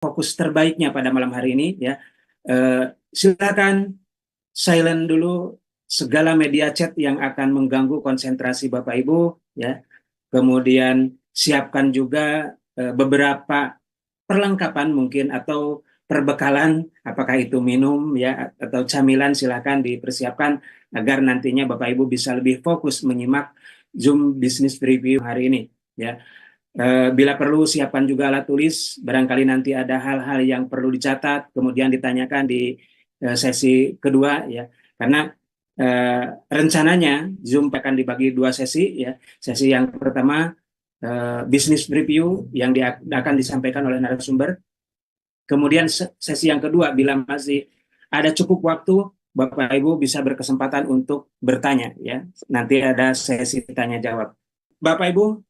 fokus terbaiknya pada malam hari ini ya. Silakan silent dulu segala media chat yang akan mengganggu konsentrasi Bapak Ibu ya. Kemudian siapkan juga beberapa perlengkapan mungkin atau perbekalan, apakah itu minum ya atau camilan, silakan dipersiapkan agar nantinya Bapak Ibu bisa lebih fokus menyimak Zoom Business Review hari ini ya. Bila perlu siapkan juga alat tulis, barangkali nanti ada hal-hal yang perlu dicatat, kemudian ditanyakan di sesi kedua ya. Karena rencananya Zoom akan dibagi dua sesi ya. Sesi yang pertama business review yang akan disampaikan oleh narasumber. Kemudian sesi yang kedua, bila masih ada cukup waktu, Bapak Ibu bisa berkesempatan untuk bertanya ya. Nanti ada sesi tanya jawab. Bapak Ibu,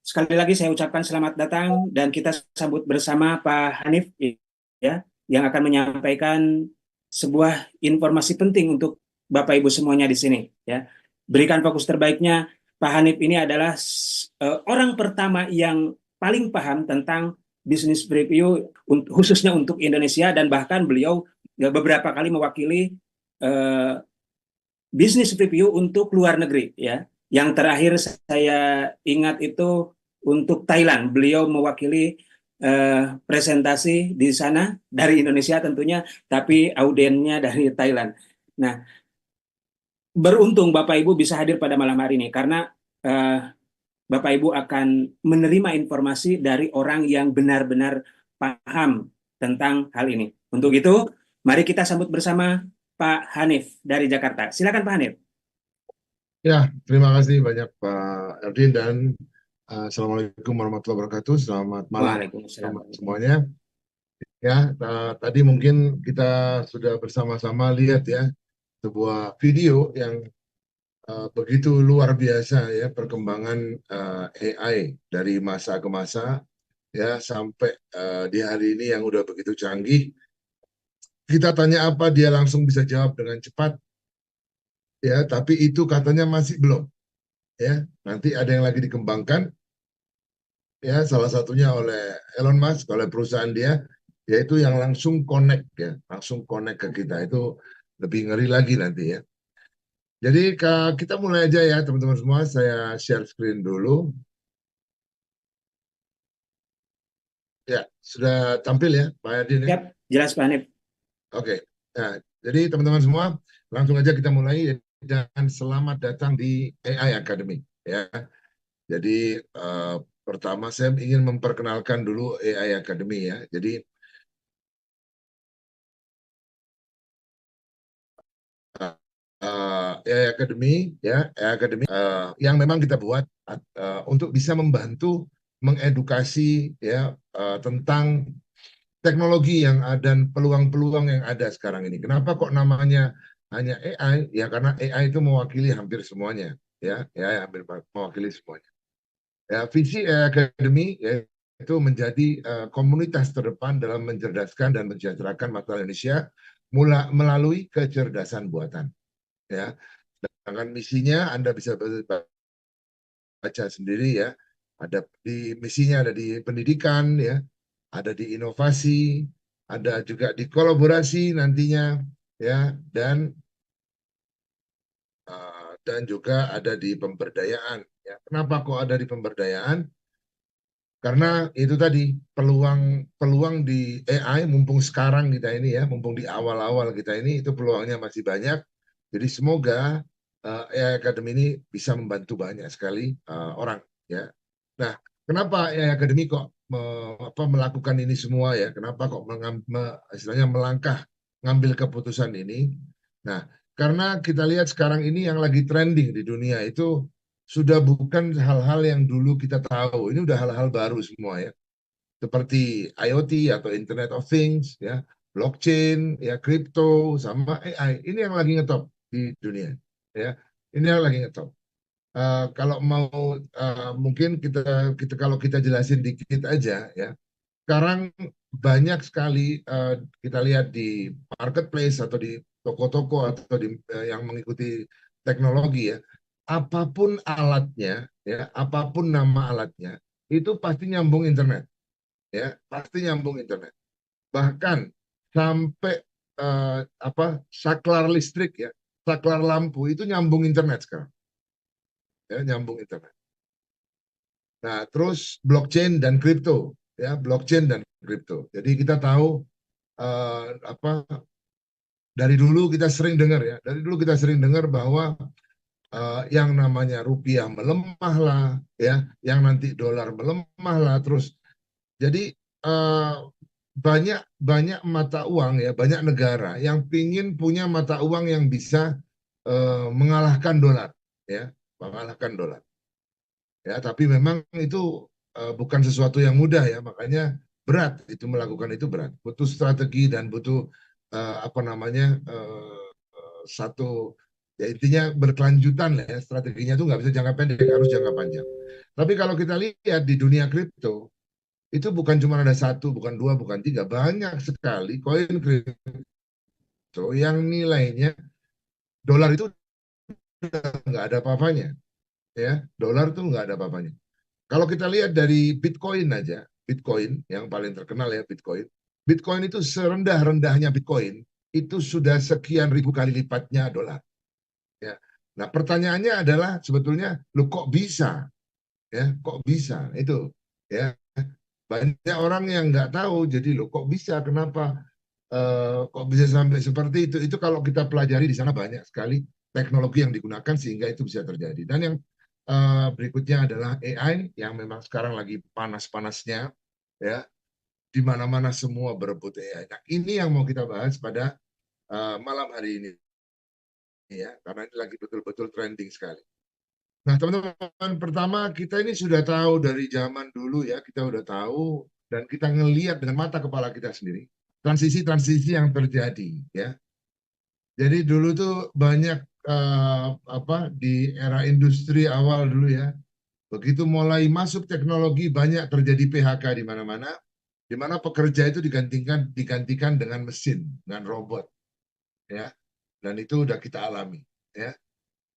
sekali lagi saya ucapkan selamat datang dan kita sambut bersama Pak Hanif ya, yang akan menyampaikan sebuah informasi penting untuk Bapak Ibu semuanya di sini ya. Berikan fokus terbaiknya. Pak Hanif ini adalah orang pertama yang paling paham tentang bisnis review khususnya untuk Indonesia, dan bahkan beliau beberapa kali mewakili uh, bisnis review untuk luar negeri ya. Yang terakhir saya ingat itu untuk Thailand. Beliau mewakili presentasi di sana dari Indonesia tentunya, tapi audiennya dari Thailand. Nah, beruntung Bapak Ibu bisa hadir pada malam hari ini karena Bapak Ibu akan menerima informasi dari orang yang benar-benar paham tentang hal ini. Untuk itu, mari kita sambut bersama Pak Hanif dari Jakarta. Silakan Pak Hanif. Ya, terima kasih banyak Pak Erdin dan Assalamualaikum warahmatullahi wabarakatuh. Selamat malam Waalaikumsalam. semuanya. Ya, tadi mungkin kita sudah bersama-sama lihat ya sebuah video yang begitu luar biasa ya perkembangan AI dari masa ke masa ya sampai di hari ini yang udah begitu canggih. Kita tanya apa dia langsung bisa jawab dengan cepat ya, tapi itu katanya masih belum ya. Nanti ada yang lagi dikembangkan ya, salah satunya oleh Elon Musk, oleh perusahaan dia, yaitu yang langsung connect ya, langsung connect ke kita. Itu lebih ngeri lagi nanti ya. Jadi kita mulai aja ya teman-teman semua, saya share screen dulu. Ya, sudah tampil ya Pak Yadin ya? Siap, jelas Pak Hanif. Oke, nah, jadi teman-teman semua, langsung aja kita mulai dan selamat datang di AI Academy ya. Jadi pertama saya ingin memperkenalkan dulu AI Academy ya. Jadi AI Academy ya, AI Academy yang memang kita buat untuk bisa membantu mengedukasi ya tentang teknologi yang ada dan peluang-peluang yang ada sekarang ini. Kenapa kok namanya hanya AI? Ya karena AI itu mewakili hampir semuanya ya, ya hampir mewakili semuanya. Ya, visi AI Academy ya, itu menjadi komunitas terdepan dalam mencerdaskan dan mensejahterakan masyarakat Indonesia melalui kecerdasan buatan. Ya, sedangkan misinya Anda bisa baca sendiri ya. Ada di misinya, ada di pendidikan ya, ada di inovasi, ada juga di kolaborasi nantinya ya, dan juga ada di pemberdayaan ya. Kenapa kok ada di pemberdayaan? Karena itu tadi peluang di AI, mumpung sekarang kita ini ya, mumpung di awal-awal kita ini, itu peluangnya masih banyak. Jadi semoga AI Academy ini bisa membantu banyak sekali orang ya. Nah, kenapa AI Academy kok melakukan ini semua ya? Kenapa kok istilahnya melangkah ngambil keputusan ini? Nah, karena kita lihat sekarang ini yang lagi trending di dunia itu sudah bukan hal-hal yang dulu kita tahu. Ini udah hal-hal baru semua ya. Seperti IoT atau Internet of Things, ya, blockchain, ya, crypto, sama AI. Ini yang lagi ngetop di dunia. Ya, ini yang lagi ngetop. Kalau mau mungkin kita kalau kita jelasin dikit aja ya. Sekarang banyak sekali kita lihat di marketplace atau di toko-toko atau di yang mengikuti teknologi ya, apapun alatnya ya, apapun nama alatnya itu pasti nyambung internet ya pasti nyambung internet. Bahkan sampai saklar listrik ya, saklar lampu itu nyambung internet sekarang, ya nyambung internet. Nah, terus blockchain dan kripto, ya blockchain dan kripto. Jadi kita tahu apa dari dulu kita sering dengar ya, dari dulu kita sering dengar bahwa yang namanya rupiah melemah lah, ya, yang nanti dolar melemah lah, terus jadi banyak banyak mata uang ya, banyak negara yang pingin punya mata uang yang bisa mengalahkan dolar, ya, mengalahkan dolar. Ya, tapi memang itu bukan sesuatu yang mudah ya, makanya berat itu melakukan itu berat, butuh strategi dan butuh apa namanya satu ya intinya berkelanjutan lah ya, strateginya itu nggak bisa jangka pendek, harus jangka panjang. Tapi kalau kita lihat di dunia kripto itu bukan cuma ada satu, bukan dua, bukan tiga, banyak sekali koin kripto yang nilainya dolar itu nggak ada apa-apanya, ya dolar tuh nggak ada apa-apanya. Kalau kita lihat dari Bitcoin aja, Bitcoin yang paling terkenal ya Bitcoin. Bitcoin itu serendah-rendahnya Bitcoin itu sudah sekian ribu kali lipatnya dolar. Ya. Nah pertanyaannya adalah sebetulnya, lu kok bisa? Ya, kok bisa? Itu ya banyak orang yang nggak tahu. Jadi lo kok bisa? Kenapa? Kok bisa sampai seperti itu? Itu kalau kita pelajari di sana banyak sekali teknologi yang digunakan sehingga itu bisa terjadi. Dan yang berikutnya adalah AI yang memang sekarang lagi panas-panasnya, ya, di mana-mana semua berebut AI. Nah, ini yang mau kita bahas pada malam hari ini, ya, karena ini lagi betul-betul trending sekali. Nah, teman-teman, pertama kita ini sudah tahu dari zaman dulu ya, kita udah tahu dan kita ngelihat dengan mata kepala kita sendiri transisi-transisi yang terjadi, ya. Jadi dulu tuh banyak di era industri awal dulu ya. Begitu mulai masuk teknologi banyak terjadi PHK di mana-mana, di mana pekerja itu digantikan dengan mesin, dengan robot, ya. Dan itu udah kita alami, ya.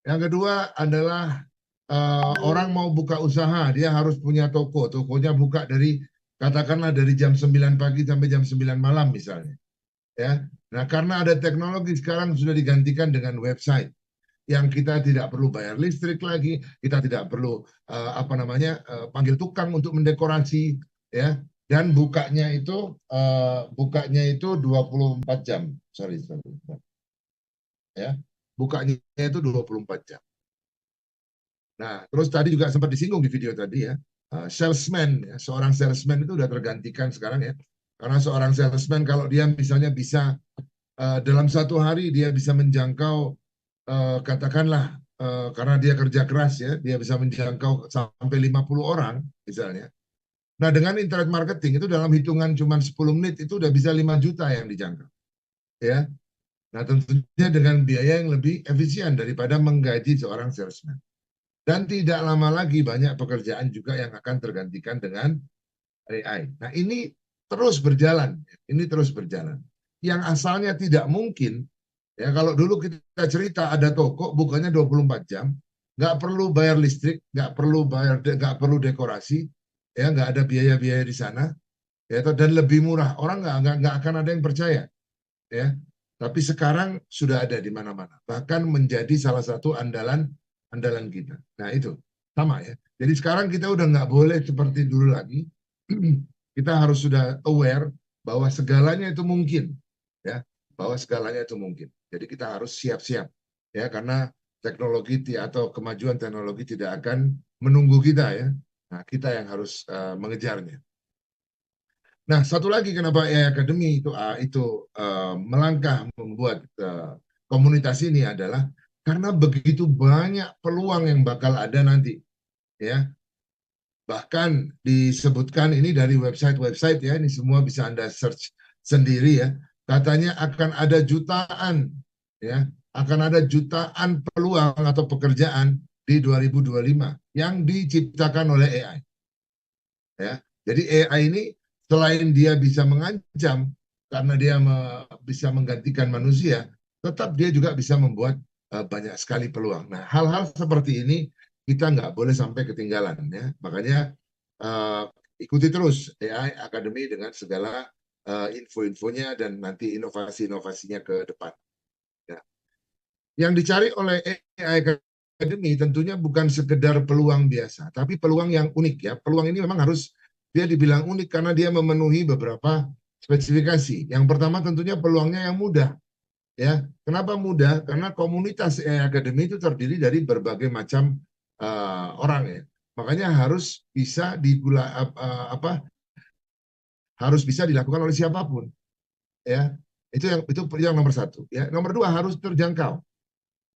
Yang kedua adalah orang mau buka usaha, dia harus punya toko. Tokonya buka dari katakanlah dari jam 9 pagi sampai jam 9 malam misalnya, ya. Nah, karena ada teknologi sekarang sudah digantikan dengan website yang kita tidak perlu bayar listrik lagi, kita tidak perlu panggil tukang untuk mendekorasi, ya. Dan bukanya itu 24 jam. Sorry, ya. Bukanya itu 24 jam. Nah, terus tadi juga sempat disinggung di video tadi ya, salesman, ya, seorang salesman itu udah tergantikan sekarang ya. Karena seorang salesman kalau dia misalnya bisa dalam satu hari dia bisa menjangkau katakanlah karena dia kerja keras ya, dia bisa menjangkau sampai 50 orang misalnya. Nah, dengan internet marketing itu dalam hitungan cuma 10 menit itu udah bisa 5 juta yang dijangkau, ya. Nah, tentunya dengan biaya yang lebih efisien daripada menggaji seorang salesman. Dan tidak lama lagi banyak pekerjaan juga yang akan tergantikan dengan AI. Nah, ini terus berjalan. Ini terus berjalan. Yang asalnya tidak mungkin, ya kalau dulu kita cerita ada toko bukannya 24 jam, nggak perlu bayar listrik, nggak perlu dekorasi, ya nggak ada biaya-biaya di sana, ya dan lebih murah. Orang nggak akan ada yang percaya, ya. Tapi sekarang sudah ada di mana-mana. Bahkan menjadi salah satu andalan kita. Nah itu sama ya. Jadi sekarang kita udah nggak boleh seperti dulu lagi. Kita harus sudah aware bahwa segalanya itu mungkin, ya. Bahwa segalanya itu mungkin. Jadi kita harus siap-siap, ya, karena teknologi atau kemajuan teknologi tidak akan menunggu kita ya. Nah kita yang harus mengejarnya. Nah, satu lagi kenapa AI Academy itu melangkah membuat komunitas ini adalah karena begitu banyak peluang yang bakal ada nanti, ya. Bahkan disebutkan ini dari website-website ya, ini semua bisa Anda search sendiri ya. Katanya akan ada jutaan, ya, akan ada jutaan peluang atau pekerjaan di 2025 yang diciptakan oleh AI. Ya. Jadi AI ini selain dia bisa mengancam karena dia bisa menggantikan manusia, tetap dia juga bisa membuat banyak sekali peluang. Nah, hal-hal seperti ini kita nggak boleh sampai ketinggalan ya. Makanya uh, ikuti terus AI Academy dengan segala info-infonya dan nanti inovasi-inovasinya ke depan. Ya. Yang dicari oleh AI Academy tentunya bukan sekedar peluang biasa, tapi peluang yang unik ya. Peluang ini memang harus dia dibilang unik karena dia memenuhi beberapa spesifikasi. Yang pertama tentunya peluangnya yang mudah. Ya, kenapa mudah? Karena komunitas AI Academy itu terdiri dari berbagai macam orang ya. Makanya harus bisa harus bisa dilakukan oleh siapapun ya. Itu yang nomor satu ya. Nomor dua harus terjangkau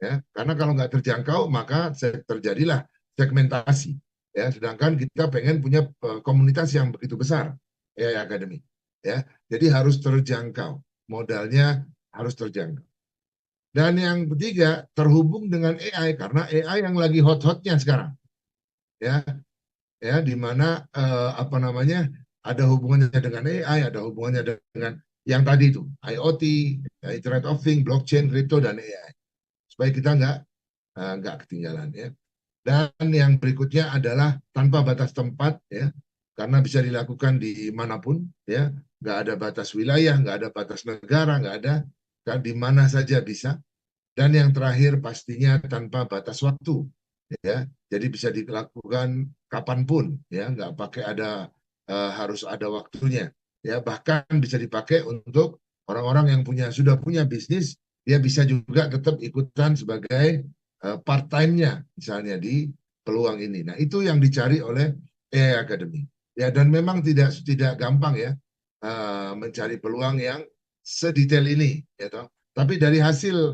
ya. Karena kalau nggak terjangkau maka terjadilah segmentasi ya. Sedangkan kita pengen punya komunitas yang begitu besar AI Academy ya. Jadi harus terjangkau. Modalnya harus terjangkau. Dan yang ketiga, terhubung dengan AI karena AI yang lagi hot-hotnya sekarang. Ya, ya di mana apa namanya? Ada hubungannya dengan AI, ada hubungannya dengan yang tadi itu, IoT, Internet of Things, blockchain, crypto dan AI. Supaya kita nggak ketinggalan ya. Dan yang berikutnya adalah tanpa batas tempat ya, karena bisa dilakukan di manapun ya, nggak ada batas wilayah, nggak ada batas negara, nggak ada, kan di mana saja bisa. Dan yang terakhir pastinya tanpa batas waktu, ya. Jadi bisa dilakukan kapanpun, ya, nggak pakai ada harus ada waktunya, ya. Bahkan bisa dipakai untuk orang-orang yang sudah punya bisnis, dia bisa juga tetap ikutan sebagai part time-nya, misalnya di peluang ini. Nah, itu yang dicari oleh AI Academy, ya. Dan memang tidak gampang ya mencari peluang yang sedetail ini, ya toh. Tapi dari hasil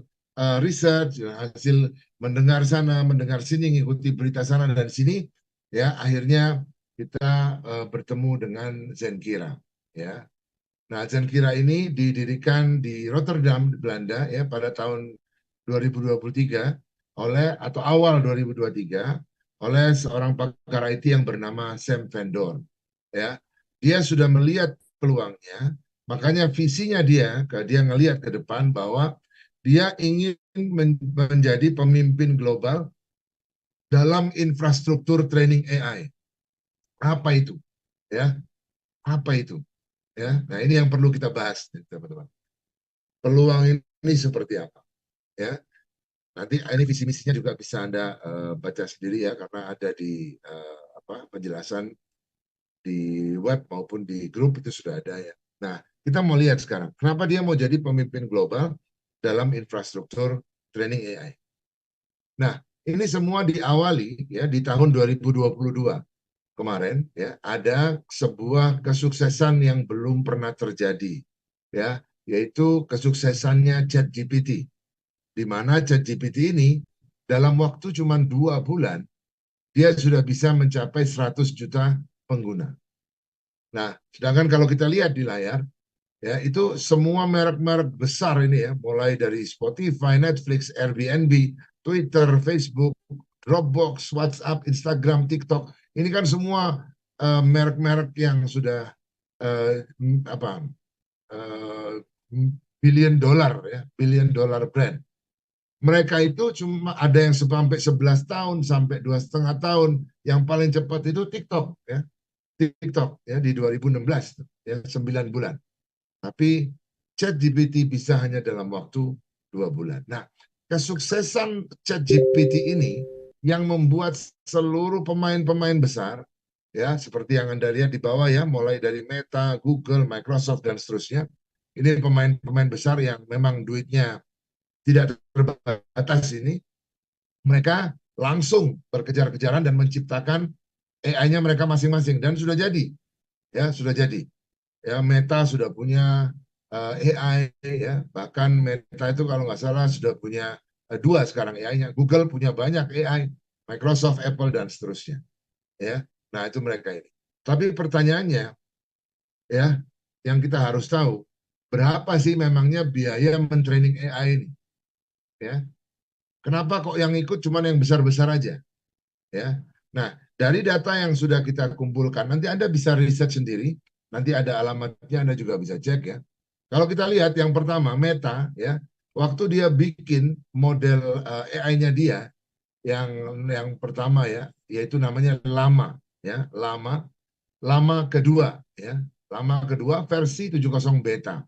research, hasil mendengar sana, mendengar sini, ngikuti berita sana dan sini, ya akhirnya kita bertemu dengan Zenkira, ya. Nah, Zenkira ini didirikan di Rotterdam, Belanda, ya pada tahun 2023 atau awal 2023 oleh seorang pakar IT yang bernama Sam Vendor, ya. Dia sudah melihat peluangnya, makanya visinya dia ngelihat ke depan bahwa dia ingin menjadi pemimpin global dalam infrastruktur training AI. Apa itu? Ya, apa itu? Ya, nah ini yang perlu kita bahas, teman-teman. Peluang ini seperti apa? Ya, nanti ini visi misinya juga bisa Anda baca sendiri ya, karena ada di penjelasan di web maupun di grup itu sudah ada ya. Nah, kita mau lihat sekarang, kenapa dia mau jadi pemimpin global dalam infrastruktur training AI. Nah, ini semua diawali ya di tahun 2022 kemarin ya, ada sebuah kesuksesan yang belum pernah terjadi ya, yaitu kesuksesannya ChatGPT, di mana ChatGPT ini dalam waktu cuma 2 bulan dia sudah bisa mencapai 100 juta pengguna. Nah, sedangkan kalau kita lihat di layar ya, itu semua merek-merek besar ini ya, mulai dari Spotify, Netflix, Airbnb, Twitter, Facebook, Dropbox, WhatsApp, Instagram, TikTok. Ini kan semua merek-merek yang sudah uh, apa uh, billion dollar ya, billion dollar brand. Mereka itu cuma ada yang sampai 11 tahun sampai 2,5 tahun. Yang paling cepat itu TikTok ya. TikTok ya di 2016 ya 9 bulan. Tapi ChatGPT bisa hanya dalam waktu 2 bulan. Nah, kesuksesan ChatGPT ini yang membuat seluruh pemain-pemain besar, ya seperti yang Anda lihat di bawah ya, mulai dari Meta, Google, Microsoft, dan seterusnya, ini pemain-pemain besar yang memang duitnya tidak terbatas ini, mereka langsung berkejar-kejaran dan menciptakan AI-nya mereka masing-masing, dan sudah jadi, ya sudah jadi. Ya, Meta sudah punya AI ya, bahkan Meta itu kalau nggak salah sudah punya 2 sekarang AI-nya. Google punya banyak AI, Microsoft, Apple dan seterusnya. Ya, nah itu mereka ini. Tapi pertanyaannya ya, yang kita harus tahu berapa sih memangnya biaya mentraining AI ini? Ya, kenapa kok yang ikut cuma yang besar-besar aja? Ya, nah dari data yang sudah kita kumpulkan, nanti Anda bisa riset sendiri. Nanti ada alamatnya, Anda juga bisa cek ya. Kalau kita lihat yang pertama Meta ya, waktu dia bikin model AI-nya dia yang pertama ya, yaitu namanya Llama ya, Llama. Lama kedua, ya. Lama kedua versi 70 beta.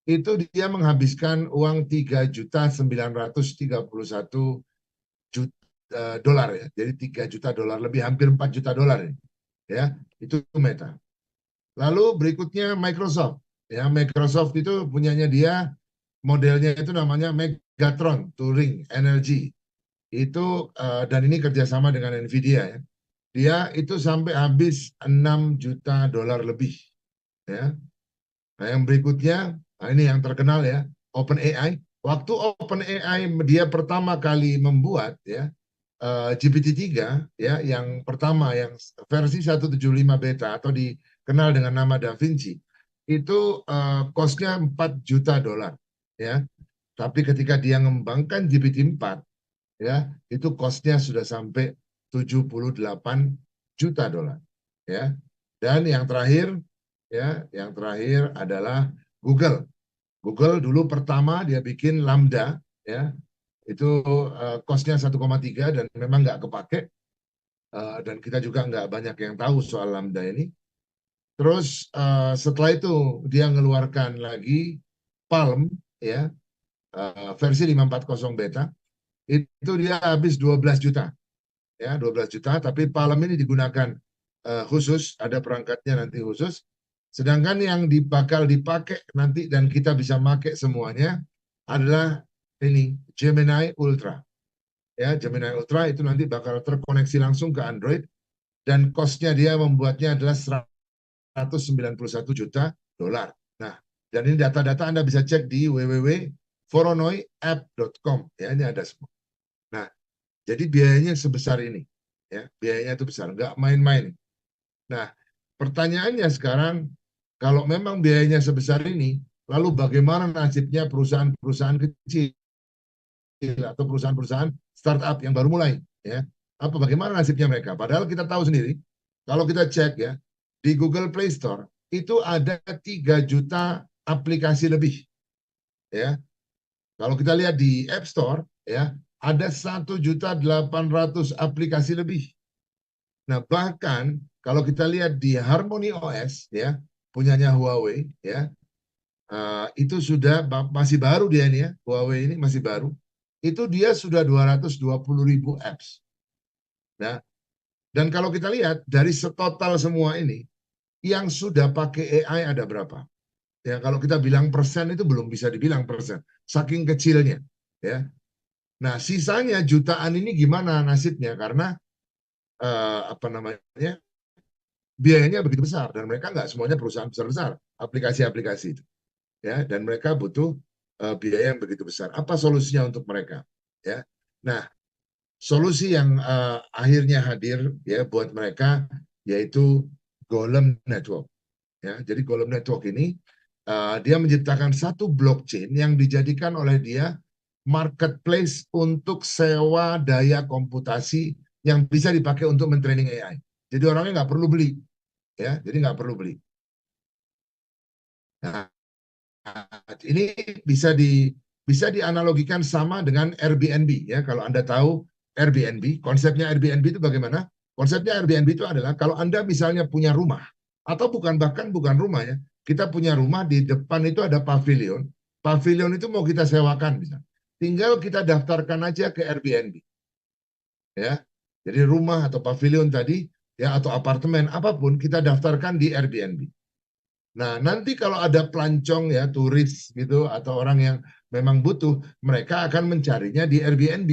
Itu dia menghabiskan uang 3.931 juta dolar ya. Jadi 3 juta dolar lebih, hampir 4 juta dolar ya. Itu Meta. Lalu berikutnya Microsoft. Ya, Microsoft itu punyanya dia, modelnya itu namanya Megatron Turing Energy. Itu dan ini kerjasama dengan Nvidia ya. Dia itu sampai habis 6 juta dolar lebih ya. Nah, yang berikutnya, nah ini yang terkenal ya, OpenAI. Waktu OpenAI dia pertama kali membuat ya GPT-3 ya, yang pertama yang versi 175 beta atau dikenal dengan nama Da Vinci, itu cost-nya 4 juta dolar ya. Tapi ketika dia mengembangkan GPT-4 ya, itu cost-nya sudah sampai 78 juta dolar ya. Dan yang terakhir adalah Google. Google dulu pertama dia bikin Lambda ya, itu cost-nya 1,3 dan memang nggak kepake. Dan kita juga nggak banyak yang tahu soal Lambda ini. Terus setelah itu dia mengeluarkan lagi Palm ya, versi 540 beta, itu dia habis 12 juta ya, 12 juta, tapi Palm ini digunakan khusus, ada perangkatnya nanti khusus. Sedangkan yang bakal dipakai nanti dan kita bisa pakai semuanya adalah ini Gemini Ultra. Ya, Gemini Ultra itu nanti bakal terkoneksi langsung ke Android dan cost-nya dia membuatnya adalah 191 juta dolar. Nah, dan ini data-data Anda bisa cek di www.voronoi.app.com ya, ini ada semua. Nah, jadi biayanya sebesar ini ya, biayanya itu besar, nggak main-main. Nah, pertanyaannya sekarang, kalau memang biayanya sebesar ini, lalu bagaimana nasibnya perusahaan-perusahaan kecil atau perusahaan-perusahaan startup yang baru mulai? Ya, bagaimana nasibnya mereka? Padahal kita tahu sendiri, kalau kita cek ya, di Google Play Store itu ada 3 juta aplikasi lebih. Ya, kalau kita lihat di App Store, ya, ada 1.800.000 aplikasi lebih. Nah, bahkan kalau kita lihat di Harmony OS, ya, punyanya Huawei, ya, itu sudah masih baru dia ini ya, Huawei ini masih baru. Itu dia sudah 220.000 apps. Nah, dan kalau kita lihat dari setotal semua ini, yang sudah pakai AI ada berapa? Ya, kalau kita bilang persen itu belum bisa dibilang persen, saking kecilnya. Ya, nah sisanya jutaan ini gimana nasibnya? Karena apa namanya? Biayanya begitu besar dan mereka nggak semuanya perusahaan besar-besar aplikasi-aplikasi itu ya, dan mereka butuh biaya yang begitu besar. Apa solusinya untuk mereka ya? Nah, solusi yang akhirnya hadir ya buat mereka yaitu Golem Network ya. Jadi Golem Network ini dia menciptakan satu blockchain yang dijadikan oleh dia marketplace untuk sewa daya komputasi yang bisa dipakai untuk mentraining AI. Jadi orangnya nggak perlu beli ya, jadi nggak perlu beli. Nah, ini bisa dianalogikan sama dengan Airbnb ya. Kalau Anda tahu Airbnb, konsepnya Airbnb itu bagaimana? Konsepnya Airbnb itu adalah kalau Anda misalnya punya rumah atau bahkan bukan rumah ya. Kita punya rumah di depan itu ada pavilion. Pavilion itu mau kita sewakan bisa. Tinggal kita daftarkan aja ke Airbnb ya. Jadi rumah atau pavilion tadi ya atau apartemen apapun kita daftarkan di Airbnb. Nah, nanti kalau ada pelancong ya, turis gitu, atau orang yang memang butuh, mereka akan mencarinya di Airbnb.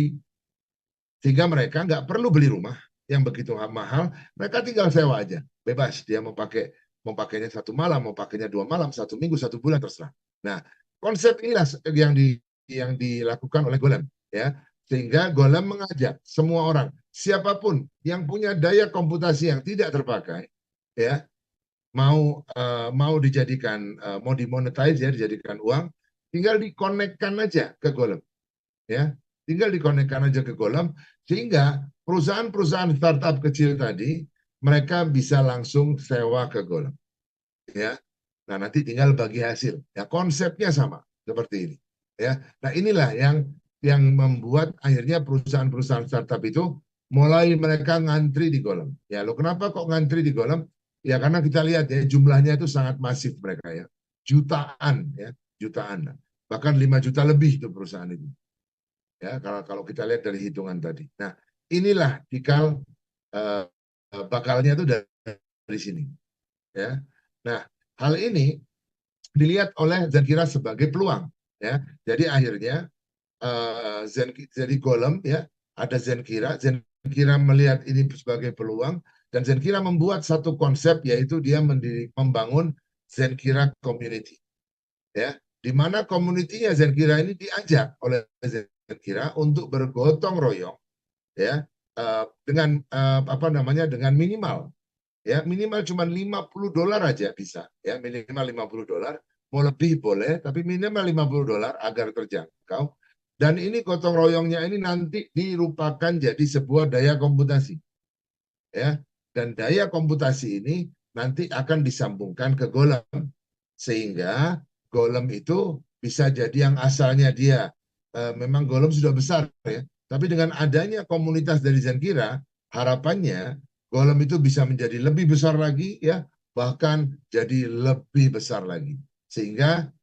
Sehingga mereka nggak perlu beli rumah yang begitu mahal, mereka tinggal sewa aja. Bebas, dia mau pakainya 1 malam, mau pakainya 2 malam, 1 minggu, 1 bulan, terserah. Nah, konsep inilah yang dilakukan oleh Golem. Ya. Sehingga Golem mengajak semua orang, siapapun yang punya daya komputasi yang tidak terpakai, ya mau dijadikan mau dimonetize ya, dijadikan uang, tinggal dikonekkan aja ke Golem ya, tinggal dikonekkan aja ke Golem sehingga perusahaan-perusahaan startup kecil tadi mereka bisa langsung sewa ke Golem ya. Nah, nanti tinggal bagi hasil ya, konsepnya sama seperti ini ya. Nah, inilah yang membuat akhirnya perusahaan-perusahaan startup itu mulai mereka ngantri di Golem ya. Lo kenapa kok ngantri di Golem? Ya karena kita lihat ya jumlahnya itu sangat masif mereka ya. Jutaan ya, jutaan. Bahkan 5 juta lebih itu perusahaan itu. Ya, kalau kita lihat dari hitungan tadi. Nah, inilah cikal eh, bakalnya itu dari sini ya. Nah, hal ini dilihat oleh Zenkira sebagai peluang ya. Jadi akhirnya jadi Golem ya, ada Zenkira. Zenkira melihat ini sebagai peluang dan Zenkira membuat satu konsep yaitu dia membangun Zenkira Community ya, di mana komunitinya Zenkira ini diajak oleh Zenkira untuk bergotong royong ya, dengan apa namanya, dengan minimal ya, minimal cuma $50 aja bisa ya, minimal $50, mau lebih boleh tapi minimal $50 agar terjangkau. Dan ini gotong royongnya ini nanti dirupakan jadi sebuah daya komputasi ya, dan daya komputasi ini nanti akan disambungkan ke Golem sehingga Golem itu bisa jadi yang asalnya dia memang Golem sudah besar ya, tapi dengan adanya komunitas dari Zenkira harapannya Golem itu bisa menjadi lebih besar lagi ya, bahkan jadi lebih besar lagi sehingga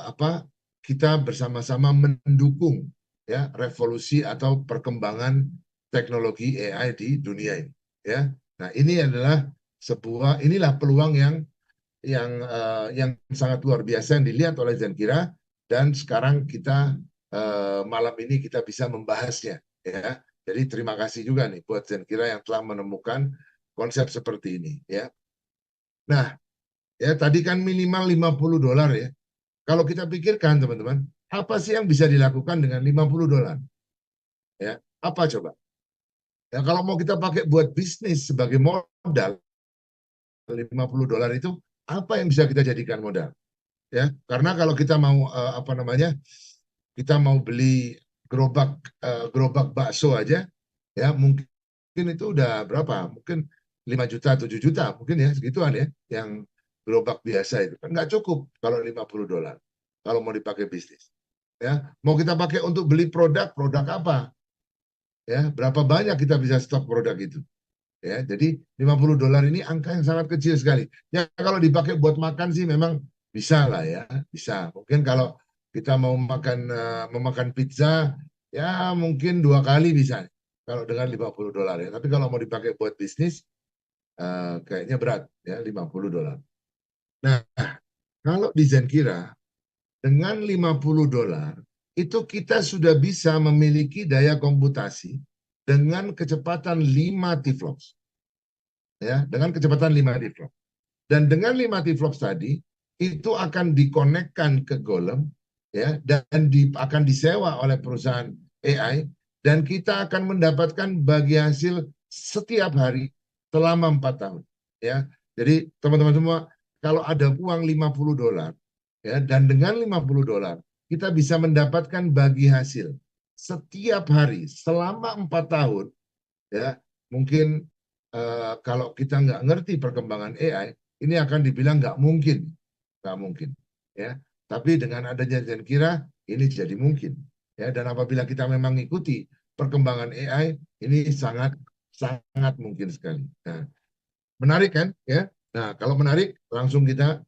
apa, kita bersama-sama mendukung ya revolusi atau perkembangan teknologi AI di dunia ini ya. Nah, ini adalah inilah peluang yang sangat luar biasa yang dilihat oleh Zenkira, dan sekarang kita malam ini kita bisa membahasnya ya. Jadi terima kasih juga nih buat Zenkira yang telah menemukan konsep seperti ini ya. Nah, ya tadi kan minimal $50 ya. Kalau kita pikirkan teman-teman, apa sih yang bisa dilakukan dengan $50? Ya, apa coba? Ya kalau mau kita pakai buat bisnis sebagai modal, $50 itu apa yang bisa kita jadikan modal? Ya, karena kalau kita mau apa namanya, kita mau beli gerobak gerobak bakso aja, ya mungkin itu udah berapa? Mungkin 5 juta, 7 juta, mungkin ya segituan ya, yang gerobak biasa itu kan nggak cukup kalau $50 kalau mau dipakai bisnis. Ya, mau kita pakai untuk beli produk apa? Ya, berapa banyak kita bisa stok produk itu? Ya, jadi $50 ini angka yang sangat kecil sekali. Ya kalau dipakai buat makan sih memang bisa lah ya, bisa. Mungkin kalau kita mau memakan pizza, ya mungkin 2 kali bisa. Kalau dengan $50 ya. Tapi kalau mau dipakai buat bisnis, kayaknya berat ya $50. Nah, kalau di Zenkira dengan $50 itu kita sudah bisa memiliki daya komputasi dengan kecepatan 5 TFLOPS ya, dengan kecepatan 5 TFLOPS. Dan dengan 5 TFLOPS tadi itu akan dikonekkan ke Golem ya, dan akan disewa oleh perusahaan AI, dan kita akan mendapatkan bagi hasil setiap hari selama 4 tahun ya. Jadi teman-teman semua, kalau ada uang $50 ya, dan dengan $50 kita bisa mendapatkan bagi hasil setiap hari selama 4 tahun ya. Mungkin kalau kita nggak ngerti perkembangan AI, ini akan dibilang nggak mungkin, ya. Tapi dengan adanya Zenkira, ini jadi mungkin, ya. Dan apabila kita memang ikuti perkembangan AI, ini sangat sangat mungkin sekali. Nah, menarik kan, ya? Nah, kalau menarik, langsung kita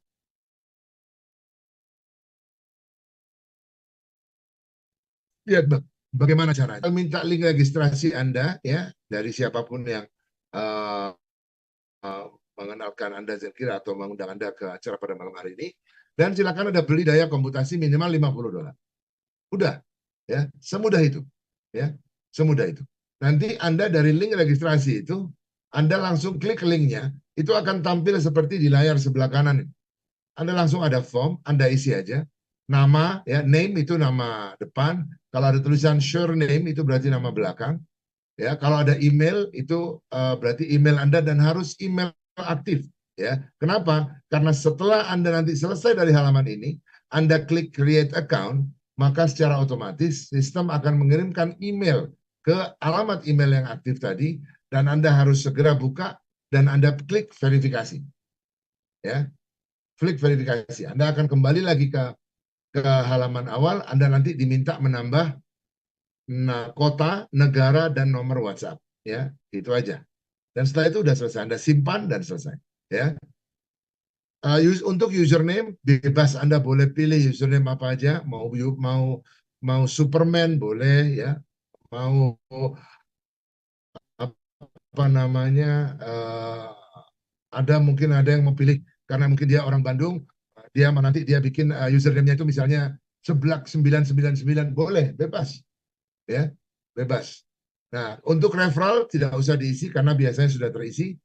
lihat bagaimana caranya. Saya minta link registrasi Anda, ya, dari siapapun yang uh, mengenalkan Anda Zenkira atau mengundang Anda ke acara pada malam hari ini. Dan silakan Anda beli daya komputasi minimal $50. Udah, ya, semudah itu. Ya, semudah itu. Nanti Anda dari link registrasi itu, Anda langsung klik linknya, itu akan tampil seperti di layar sebelah kanan. Anda langsung ada form, Anda isi aja. Nama, ya, name itu nama depan. Kalau ada tulisan surname itu berarti nama belakang. Ya, kalau ada email itu berarti email Anda, dan harus email aktif. Ya, kenapa? Karena setelah Anda nanti selesai dari halaman ini, Anda klik create account, maka secara otomatis sistem akan mengirimkan email ke alamat email yang aktif tadi, dan Anda harus segera buka dan Anda klik verifikasi. Ya, klik verifikasi. Anda akan kembali lagi ke halaman awal. Anda nanti diminta menambah kota, negara, dan nomor WhatsApp. Ya, itu aja. Dan setelah itu udah selesai. Anda simpan dan selesai. ya. Untuk username bebas, Anda boleh pilih username apa aja, mau Superman boleh ya, mau apa namanya, mungkin ada yang mau pilih karena mungkin dia orang Bandung, dia nanti dia bikin username-nya itu misalnya seblak 999 boleh, bebas ya, bebas. Nah, untuk referral tidak usah diisi karena biasanya sudah terisi.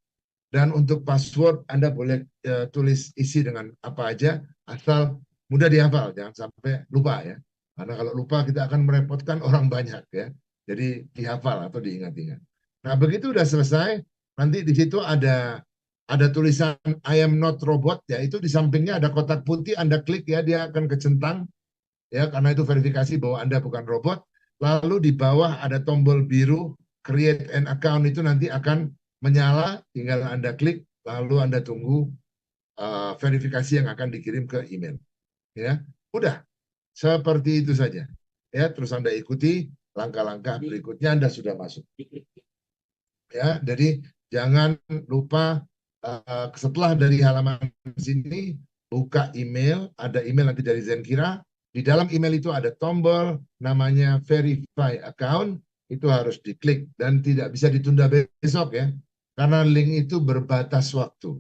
Dan untuk password Anda boleh tulis isi dengan apa aja, asal mudah dihafal, jangan sampai lupa ya. Karena kalau lupa kita akan merepotkan orang banyak ya. Jadi dihafal atau diingat-ingat. Nah, begitu udah selesai, nanti di situ ada tulisan I am not robot ya, itu di sampingnya ada kotak putih, Anda klik ya, dia akan kecentang ya, karena itu verifikasi bahwa Anda bukan robot. Lalu di bawah ada tombol biru create an account, itu nanti akan menyala, tinggal Anda klik, lalu Anda tunggu verifikasi yang akan dikirim ke email. Ya, udah seperti itu saja. Ya, terus Anda ikuti langkah-langkah berikutnya, Anda sudah masuk. Ya, jadi jangan lupa setelah dari halaman sini buka email, ada email nanti dari Zenkira. Di dalam email itu ada tombol namanya verify account, itu harus diklik dan tidak bisa ditunda besok ya, karena link itu berbatas waktu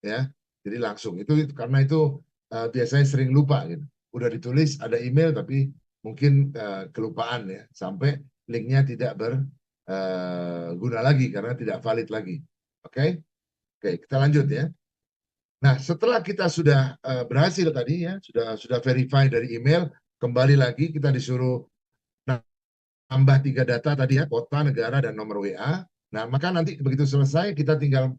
ya. Jadi langsung itu karena itu biasanya sering lupa gitu. Udah ditulis ada email tapi mungkin kelupaan ya, sampai linknya tidak berguna lagi karena tidak valid lagi. Oke, oke, kita lanjut ya. Nah, setelah kita sudah berhasil tadi ya, sudah verify dari email, kembali lagi kita disuruh nambah 3 data tadi ya, kota, negara, dan nomor WA. Nah, maka nanti begitu selesai kita tinggal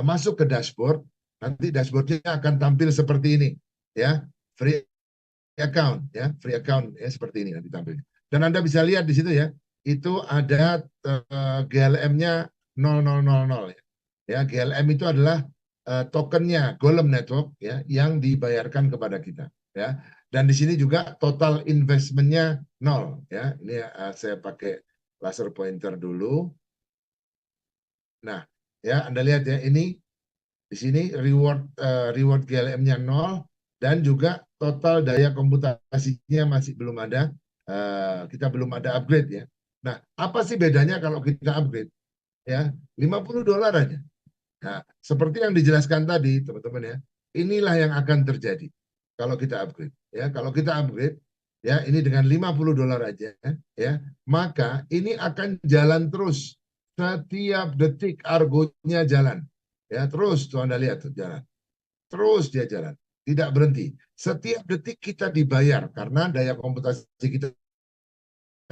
masuk ke dashboard. Nanti dashboardnya akan tampil seperti ini ya, free account ya, free account ya, seperti ini nanti tampilnya. Dan Anda bisa lihat di situ ya, itu ada GLM-nya 0000 ya. Ya, GLM itu adalah tokennya Golem Network ya, yang dibayarkan kepada kita ya. Dan di sini juga total investmentnya 0 ya. Ini saya pakai laser pointer dulu. Nah, ya Anda lihat ya, ini di sini reward GLM-nya 0 dan juga total daya komputasinya masih belum ada. Kita belum ada upgrade ya. Nah, apa sih bedanya kalau kita upgrade? Ya, $50 aja. Nah, seperti yang dijelaskan tadi, teman-teman ya, inilah yang akan terjadi kalau kita upgrade. Ya, kalau kita upgrade, ya ini dengan $50 aja, ya, maka ini akan jalan terus setiap detik, argonya jalan. Ya, terus tuh Anda lihat tuh jalan. Terus dia jalan, tidak berhenti. Setiap detik kita dibayar karena daya komputasi kita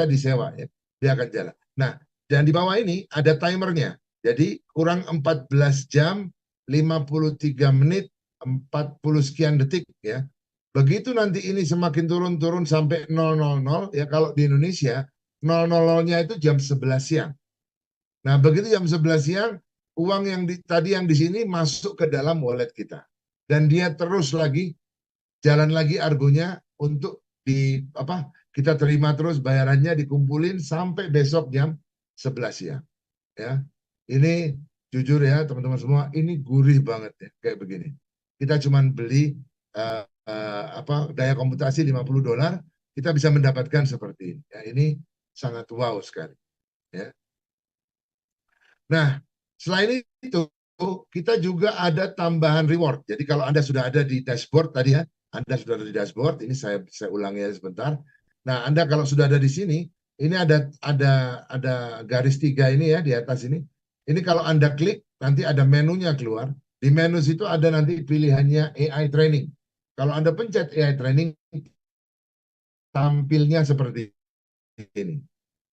disewa ya. Dia akan jalan. Nah, dan di bawah ini ada timernya. Jadi kurang 14 jam, 53 menit, 40 sekian detik ya. Begitu nanti ini semakin turun-turun sampai 000 ya, kalau di Indonesia 000-nya itu jam 11 siang. Nah, begitu jam 11 siang, uang yang tadi yang di sini masuk ke dalam wallet kita. Dan dia terus lagi jalan lagi argonya untuk kita terima terus bayarannya, dikumpulin sampai besok jam 11 siang ya. Ini jujur ya teman-teman semua, ini gurih banget ya kayak begini. Kita cuman beli daya komputasi $50, kita bisa mendapatkan seperti ini ya. Ini sangat wow sekali ya. Nah, selain itu kita juga ada tambahan reward. Jadi kalau Anda sudah ada di dashboard tadi ya, Anda sudah ada di dashboard, ini saya ulangi ya sebentar. Nah, Anda kalau sudah ada di sini, ini ada garis 3 ini ya di atas ini. Ini kalau Anda klik, nanti ada menunya keluar. Di menu situ ada nanti pilihannya AI training. Kalau Anda pencet AI training, tampilnya seperti ini.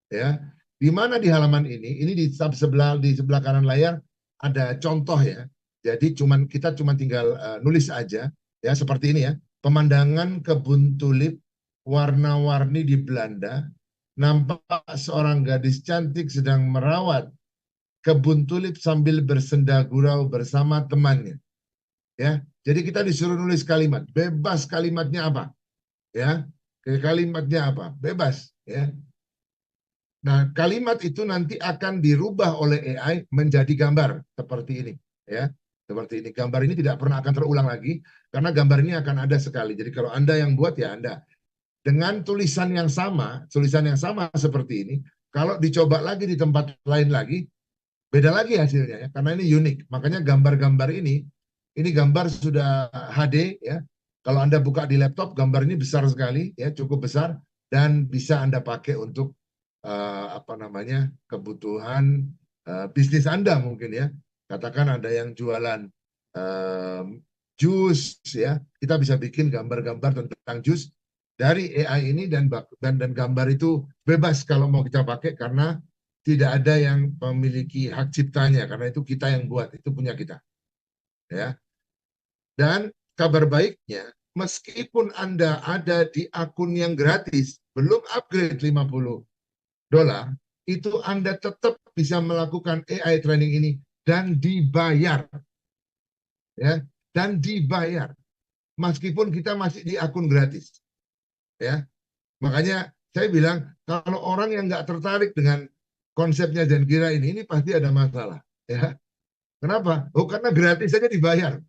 Ya, di mana di halaman ini di sebelah kanan layar ada contoh ya. Jadi kita cuma tinggal nulis aja ya, seperti ini ya. Pemandangan kebun tulip warna-warni di Belanda, nampak seorang gadis cantik sedang merawat kebun tulip sambil bersenda gurau bersama temannya. Ya, jadi kita disuruh nulis kalimat, bebas kalimatnya apa? Ya, kalimatnya apa? Bebas ya. Nah, kalimat itu nanti akan dirubah oleh AI menjadi gambar seperti ini, ya. Seperti ini. Gambar ini tidak pernah akan terulang lagi, karena gambar ini akan ada sekali. Jadi kalau Anda yang buat, ya Anda. Dengan tulisan yang sama seperti ini, kalau dicoba lagi di tempat lain lagi, beda lagi hasilnya ya, karena ini unik. Makanya gambar-gambar ini gambar sudah HD ya. Kalau Anda buka di laptop, gambar ini besar sekali ya, cukup besar dan bisa Anda pakai untuk apa namanya kebutuhan bisnis Anda mungkin ya. Katakan ada yang jualan um, jus ya, kita bisa bikin gambar-gambar tentang jus dari AI ini dan gambar itu bebas kalau mau kita pakai karena tidak ada yang memiliki hak ciptanya karena itu kita yang buat, itu punya kita ya. Dan kabar baiknya, meskipun Anda ada di akun yang gratis, belum upgrade $50, itu Anda tetap bisa melakukan AI training ini dan dibayar ya, dan dibayar meskipun kita masih di akun gratis ya. Makanya saya bilang kalau orang yang nggak tertarik dengan konsepnya Zenkira ini pasti ada masalah ya. Kenapa? Oh, karena gratis saja dibayar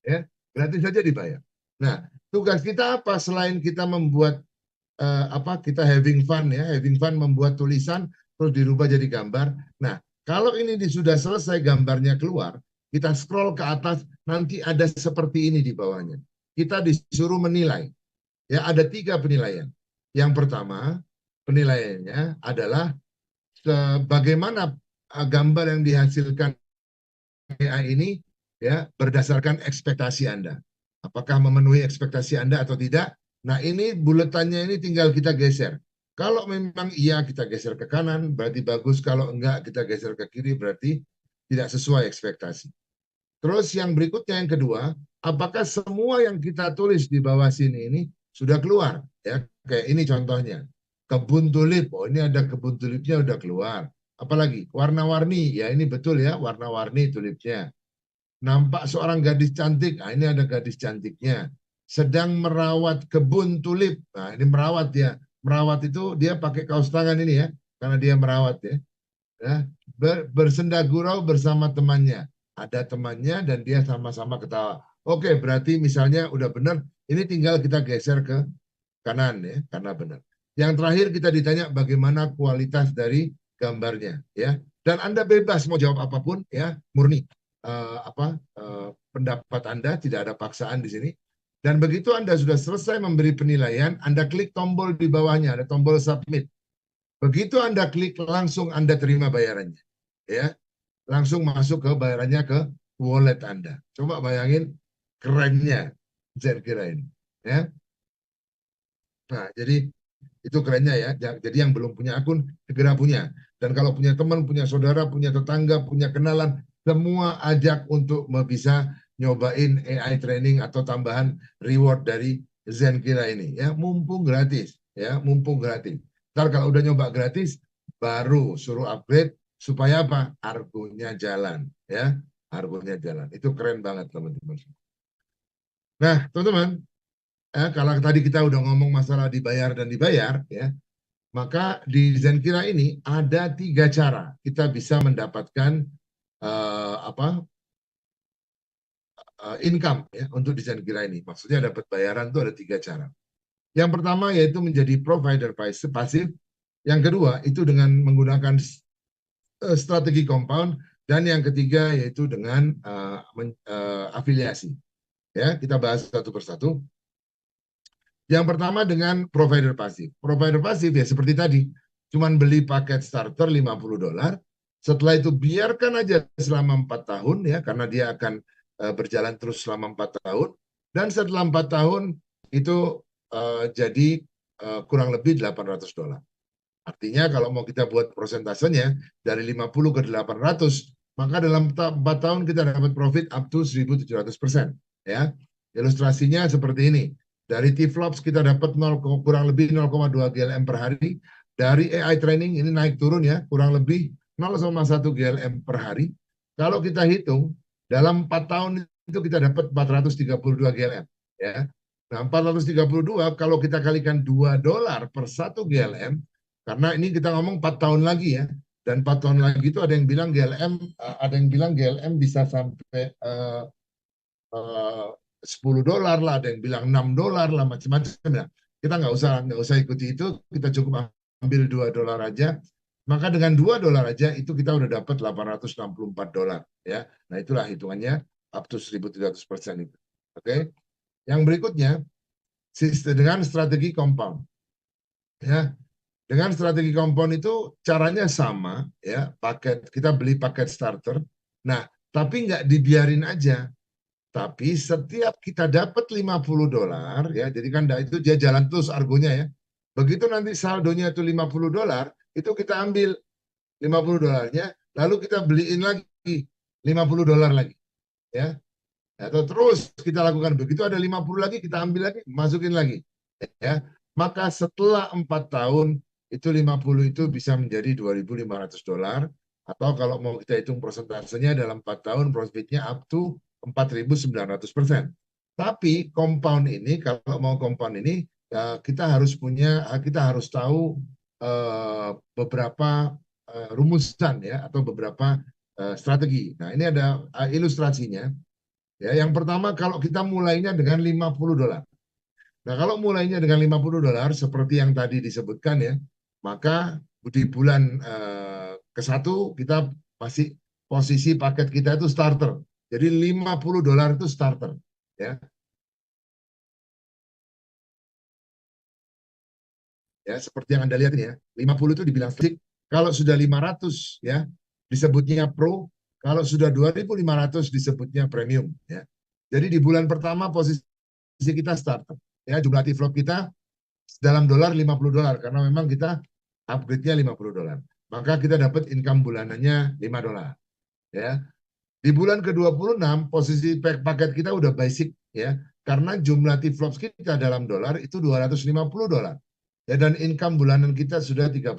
ya, gratis saja dibayar. Nah, tugas kita apa selain kita membuat kita having fun ya, having fun membuat tulisan terus dirubah jadi gambar. Nah, kalau ini sudah selesai gambarnya keluar, kita scroll ke atas, nanti ada seperti ini di bawahnya. Kita disuruh menilai. Ya, ada 3 penilaian. Yang pertama, penilaiannya adalah bagaimana gambar yang dihasilkan AI ini ya berdasarkan ekspektasi Anda. Apakah memenuhi ekspektasi Anda atau tidak? Nah, ini buletannya ini tinggal kita geser. Kalau memang iya, kita geser ke kanan, berarti bagus. Kalau enggak, kita geser ke kiri, berarti tidak sesuai ekspektasi. Terus yang berikutnya, yang kedua, apakah semua yang kita tulis di bawah sini ini sudah keluar? Ya, kayak ini contohnya. Kebun tulip, oh ini ada kebun tulipnya udah keluar. Apalagi warna-warni, ya ini betul ya, warna-warni tulipnya. Nampak seorang gadis cantik, nah ini ada gadis cantiknya. Sedang merawat kebun tulip, nah ini merawat dia. Merawat itu dia pakai kaos tangan ini ya, karena dia merawat ya. Bersenda gurau bersama temannya. Ada temannya dan dia sama-sama ketawa. Oke, berarti misalnya udah benar, ini tinggal kita geser ke kanan ya, karena benar. Yang terakhir kita ditanya bagaimana kualitas dari gambarnya ya. Dan Anda bebas mau jawab apapun ya, murni pendapat Anda, tidak ada paksaan di sini. Dan begitu Anda sudah selesai memberi penilaian, Anda klik tombol di bawahnya, ada tombol submit. Begitu Anda klik, langsung Anda terima bayarannya. Ya, langsung masuk ke bayarannya ke wallet Anda. Coba bayangin kerennya Zenkira ini. Ya. Nah, jadi itu kerennya ya. Jadi yang belum punya akun, segera punya. Dan kalau punya teman, punya saudara, punya tetangga, punya kenalan, semua ajak untuk bisa nyobain AI training atau tambahan reward dari Zenkira ini. Ya, mumpung gratis. Ya, mumpung gratis. Ntar kalau udah nyoba gratis, baru suruh upgrade supaya apa? Argonya jalan. Ya, argonya jalan. Itu keren banget teman-teman. Nah, teman-teman, kalau tadi kita udah ngomong masalah dibayar dan dibayar, ya, maka di Zenkira ini ada 3 cara kita bisa mendapatkan income ya untuk di Zenkira ini. Maksudnya dapat bayaran itu ada 3 cara. Yang pertama yaitu menjadi provider pasif. Yang kedua itu dengan menggunakan strategi compound. Dan yang ketiga yaitu dengan afiliasi. Ya, kita bahas satu persatu. Yang pertama dengan provider pasif. Provider pasif ya seperti tadi, cuman beli paket starter $50. Setelah itu biarkan aja selama 4 tahun ya, karena dia akan berjalan terus selama 4 tahun. Dan setelah 4 tahun itu jadi kurang lebih $800. Artinya kalau mau kita buat prosentasenya dari 50 ke 800, maka dalam 4 tahun kita dapat profit up to 1.700%. Ya. Ilustrasinya seperti ini. Dari T-Flops kita dapat kurang lebih 0,2 GLM per hari. Dari AI training ini naik turun ya, kurang lebih 0,1 GLM per hari. Kalau kita hitung, dalam 4 tahun itu kita dapat 432 GLM. Ya. Nah, 432 kalau kita kalikan $2 per 1 GLM, karena ini kita ngomong 4 tahun lagi ya, Dan 4 tahun lagi itu ada yang bilang GLM bisa sampai $10 lah, ada yang bilang $6 lah, macam-macam ya. Kita nggak usah ikuti itu, kita cukup ambil $2 aja. Maka dengan $2 aja itu kita udah dapat $864 ya. Nah itulah hitungannya up to 1.300% itu. Oke. Yang berikutnya dengan strategi compound ya. Dengan strategi compound itu caranya sama ya, kita beli paket starter. Nah, tapi nggak dibiarin aja. Tapi setiap kita dapat $50 ya, jadi kan itu dia jalan terus argonya ya. Begitu nanti saldonya itu $50, itu kita ambil $50-nya, lalu kita beliin lagi $50 lagi ya. Atau terus kita lakukan begitu, ada 50 lagi kita ambil lagi, masukin lagi ya. Maka setelah 4 tahun itu 50 itu bisa menjadi $2.500, atau kalau mau kita hitung persentasenya dalam 4 tahun profitnya up to 4.900%. Tapi compound ini, kalau mau compound ini ya kita harus tahu beberapa rumusan ya, atau beberapa strategi. Nah ini ada ilustrasinya. Ya, yang pertama kalau kita mulainya dengan $50. Nah, kalau mulainya dengan $50 seperti yang tadi disebutkan ya, maka di bulan ke-1 kita masih posisi paket kita itu starter. Jadi $50 itu starter ya. Ya, seperti yang Anda lihat ini ya. 50 itu dibilang fix. Kalau sudah 500 ya disebutnya pro, kalau sudah 2.500 disebutnya premium ya. Jadi di bulan pertama posisi kita starter. Ya, jumlah T-flop kita dalam dolar $50 karena memang kita upgrade-nya $50. Maka kita dapat income bulanannya $5 ya. Di bulan ke-26 posisi paket kita udah basic ya, karena jumlah T-flops kita dalam dolar itu $250 ya, dan income bulanan kita sudah $30.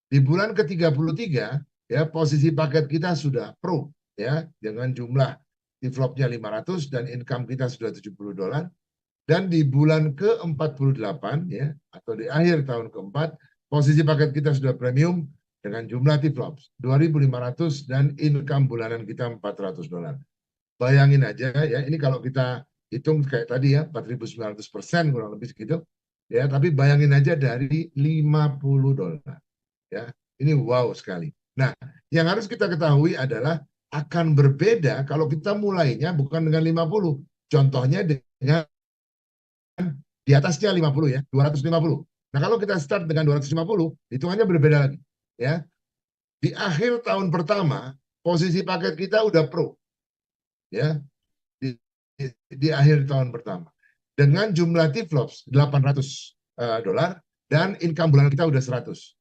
Di bulan ke-33 ya posisi paket kita sudah pro ya, dengan jumlah T-flopnya 500 dan income kita sudah $70. Dan di bulan ke-48 ya, atau di akhir tahun keempat, posisi paket kita sudah premium dengan jumlah T-flops 2.500 dan income bulanan kita $400. Bayangin aja ya, ini kalau kita hitung kayak tadi ya, 4.900% kurang lebih segitu. Ya, tapi bayangin aja dari $50 ya. Ini wow sekali. Nah, yang harus kita ketahui adalah akan berbeda kalau kita mulainya bukan dengan 50. Contohnya dengan di atasnya 50 ya, 250. Nah, kalau kita start dengan 250, hitungannya berbeda lagi ya. Di akhir tahun pertama, posisi paket kita udah pro ya. Di akhir tahun pertama. Dengan jumlah T-flops $800 dan income bulanan kita udah 100.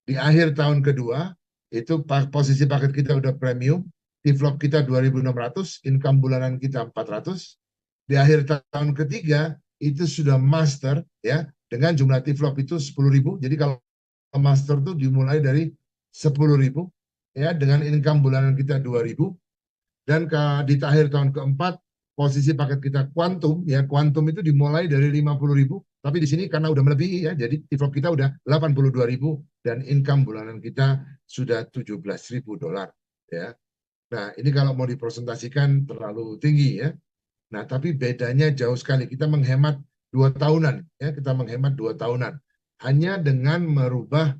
Di akhir tahun kedua, itu posisi paket kita udah premium, T-flop kita 2.600, income bulanan kita 400. Di akhir tahun ketiga, itu sudah master ya, dengan jumlah T-flop itu 10.000. Jadi kalau master itu dimulai dari 10.000 ya, dengan income bulanan kita 2.000. Dan di akhir tahun keempat, posisi paket kita kuantum ya, kuantum itu dimulai dari 50.000, tapi di sini karena udah melebihi ya, jadi T-flop kita udah 82.000 dan income bulanan kita sudah $17.000 ya. Nah, ini kalau mau dipresentasikan terlalu tinggi ya. Nah, tapi bedanya jauh sekali. Kita menghemat 2 tahunan ya, kita menghemat 2 tahunan hanya dengan merubah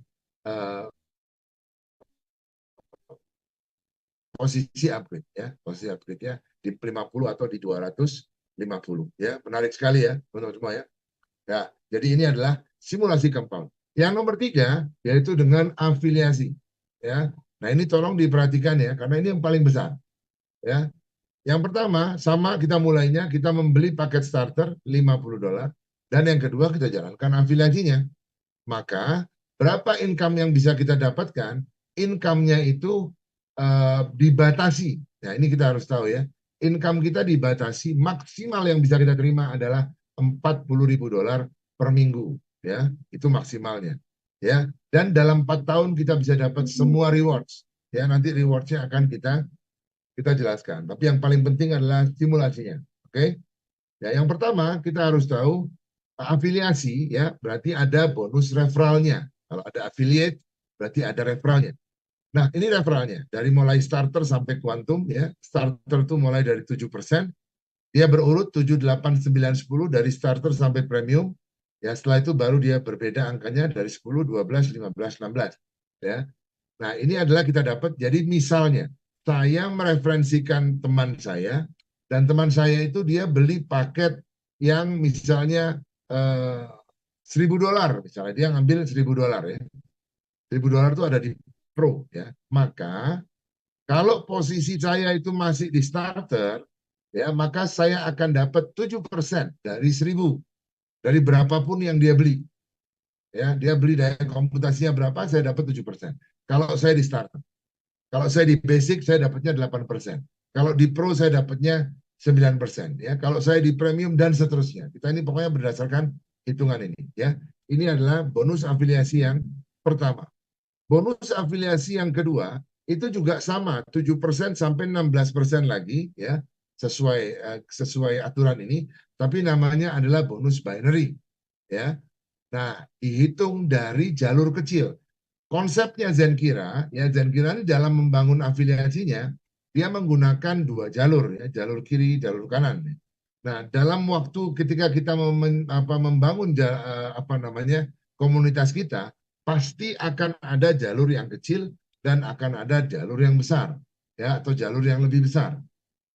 posisi upgrade ya, posisi upgrade ya di 50 atau di 250 ya. Menarik sekali ya teman-teman semua ya. Ya, jadi ini adalah simulasi compound. Yang nomor 3 yaitu dengan afiliasi ya. Nah, ini tolong diperhatikan ya, karena ini yang paling besar ya. Yang pertama sama, kita mulainya kita membeli paket starter $50 dan yang kedua kita jalankan afiliasinya. Maka berapa income yang bisa kita dapatkan? Income-nya itu dibatasi. Nah, ini kita harus tahu ya. Income kita dibatasi, maksimal yang bisa kita terima adalah $40.000 per minggu, ya. Itu maksimalnya, ya. Dan dalam 4 tahun kita bisa dapat semua rewards, ya. Nanti rewards-nya akan kita jelaskan. Tapi yang paling penting adalah simulasinya, oke? Ya, yang pertama kita harus tahu afiliasi, ya. Berarti ada bonus referralnya. Kalau ada affiliate, berarti ada referralnya. Nah, ini referralnya. Dari mulai starter sampai quantum, ya. Starter itu mulai dari 7%, dia berurut 7, 8, 9, 10 dari starter sampai premium. Ya, setelah itu baru dia berbeda angkanya dari 10, 12, 15, 16. Ya. Nah, ini adalah kita dapat. Jadi misalnya, saya mereferensikan teman saya, dan teman saya itu dia beli paket yang misalnya $1.000, misalnya dia ngambil $1.000 ya. $1.000 itu ada di Pro ya. Maka kalau posisi saya itu masih di starter, ya maka saya akan dapat 7% dari 1.000, dari berapapun yang dia beli. Ya, dia beli dari komputasinya berapa, saya dapat 7%. Kalau saya di starter. Kalau saya di basic, saya dapatnya 8%. Kalau di pro, saya dapatnya 9%. Ya. Kalau saya di premium, dan seterusnya. Kita ini pokoknya berdasarkan hitungan ini. Ya. Ini adalah bonus afiliasi yang pertama. Bonus afiliasi yang kedua, itu juga sama, 7% sampai 16% lagi, ya, sesuai aturan ini, tapi namanya adalah bonus binary. Ya. Nah, dihitung dari jalur kecil. Konsepnya Zenkira, ya Zenkira ini dalam membangun afiliasinya, dia menggunakan dua jalur, ya, jalur kiri, jalur kanan. Nah, dalam waktu ketika kita membangun komunitas kita, pasti akan ada jalur yang kecil dan akan ada jalur yang besar, ya, atau jalur yang lebih besar.